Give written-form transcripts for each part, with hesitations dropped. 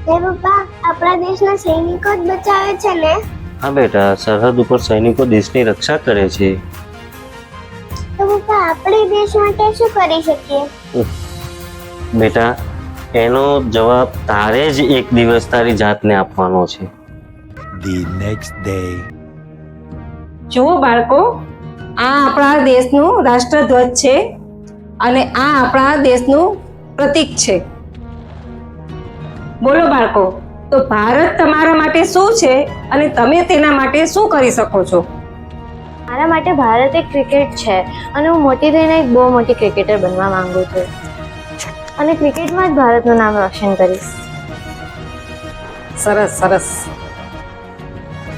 હે પપ્પા, આપણા દેશના સૈનિકો જ બચાવે છે ને? હા બેટા, સરહદ ઉપર સૈનિકો દેશની રક્ષા કરે છે. તો પપ્પા, આપણે દેશ માટે શું કરી શકીએ? બેટા, એનો જવાબ તારે જ એક દિવસ તારી જાતને આપવાનો છે. The next day. જુઓ બાળકો, આ આપણા દેશનું રાષ્ટ્રધ્વજ છે અને આ આપણા દેશનું પ્રતીક છે. બોલો બાળકો, તો ભારત તમારા માટે શું છે અને તમે તેના માટે શું કરી શકો છો? મારા માટે ભારત એક ક્રિકેટ છે અને હું મોટી થઈને એક બહુ મોટી ક્રિકેટર બનવા માંગુ છું અને ક્રિકેટમાં જ ભારતનું નામ રોશન કરીશ. સરસ સરસ.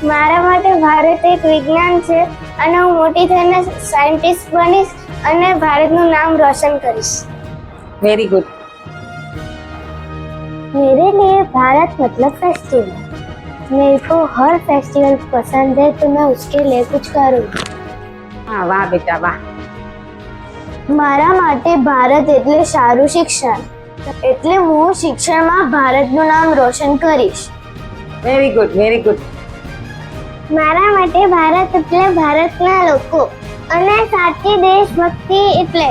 મારા માટે ભારત એક વિજ્ઞાન છે અને હું મોટી થઈને સાયન્ટિસ્ટ બનીશ અને ભારતનું નામ રોશન કરીશ. Very good. मेरे लिए भारत मतलब फेस्टिवल. मेरे को हर फेस्टिवल पसंद है तो मैं उसके लिए कुछ करूँ. હા, વાહ બેટા વાહ. મારા માટે ભારત એટલે સારું શિક્ષણ, એટલે હું શિક્ષણમાં ભારતનું નામ રોશન કરીશ. Very good very good. મારા માટે ભારત એટલે ભારતના લોકો અને સાચી દેશભક્તિ એટલે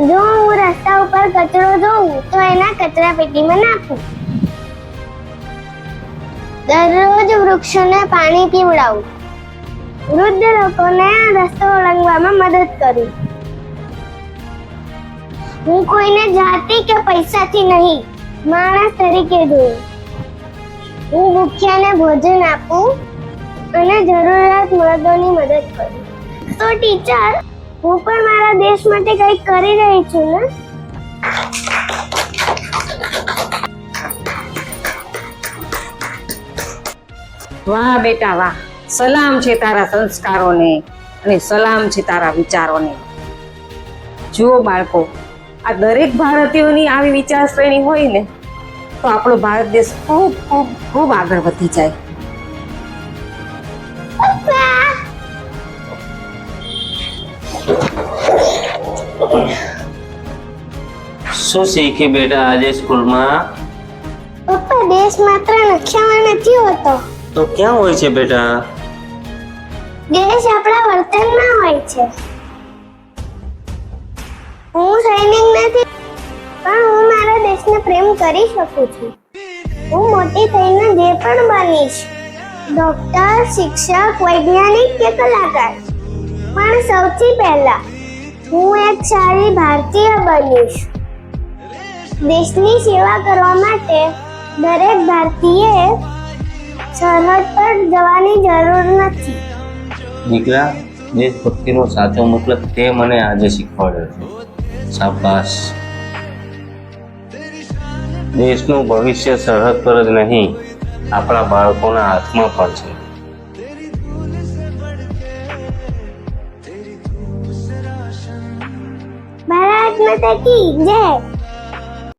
જો હું રસ્તા ઉપર કચરો જોઉં તો એના કચરા પેટીમાં નાખું. દરરોજ વૃક્ષોને પાણી પીવડાવું. વૃદ્ધ લોકોને રસ્તો ઓળંગવામાં મદદ કરું. હું કોઈને જાતિ કે પૈસાથી નહીં, માણસ તરીકે જોઉં. હું ભૂખ્યાને ભોજન આપું અને જરૂરિયાતમંદોની મદદ કરું. તો ટીચર, હું પણ મારા દેશ માટે કંઈક કરી રહી છું ને? વાહ બેટા વાહ. સલામ છે તારા સંસ્કારોને અને સલામ છે તારા વિચારોને. જુઓ બાળકો, આ દરેક ભારતીયોની આવી વિચાર શ્રેણી હોય ને તો આપણો ભારત દેશ ખૂબ ખૂબ ખૂબ આગળ વધી જાય. શું શીખી બેટા આજે સ્કૂલમાં? પપ્પા, દેશ માત્ર નકશામાં નથી હોતો. તો ક્યાં હોય છે બેટા? દેશ આપણા વર્તનમાં હોય છે. હું સૈનિક નથી, પણ હું મારા દેશને પ્રેમ કરી શકું છું. હું મોટી થઈને જે પણ બનીશ, ડોક્ટર, શિક્ષક, વૈજ્ઞાનિક કે કલાકાર, પણ સૌથી પહેલા હું એક સારી ભારતીય બનીશ. દેશની સેવા કરવા માટે દરેક ભારતીયએ સરહદ પર જવાની જરૂર નથી. દીકરા, દેશભક્તિનો સાચો મતલબ તે મને આજે શીખવાડ્યો છે. શાબાશ. દેશનું ભવિષ્ય સરહદ પર જ નહીં, આપણા બાળકોના હાથમાં પણ છે. ભારત માતા કી જય.